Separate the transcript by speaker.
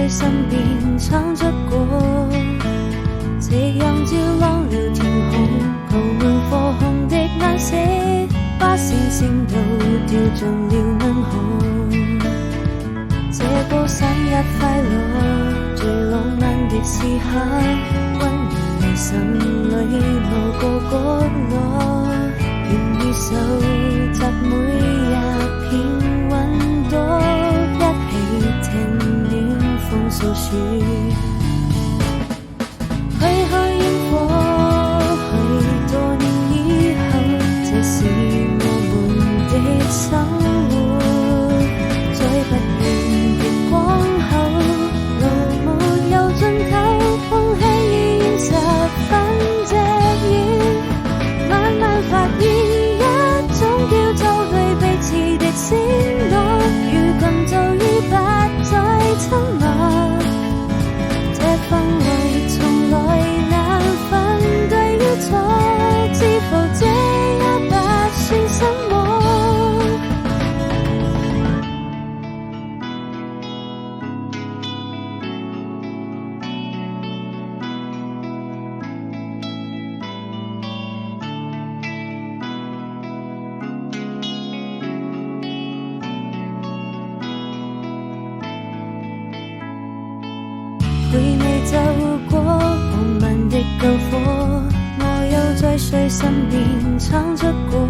Speaker 1: 身邊闖出過，夕陽照亮了天空，鋪滿火紅的顏色，把星星都掉進了銀河。這個生日快樂，最浪漫的時刻，溫暖你心裏某個角落，願意收集每一片雲朵，一起聽暖風訴說。去看煙火，許多年以後，這是我們的生活。再不遠的光後，路沒有盡頭，空氣已現十分隻遠。慢慢發現一種叫做對彼此的承諾，如今就已不再親密。這氛圍從來難分對與錯，知否這也不算什麼。回味走過浪漫的篝火，我又在誰身邊闖出過。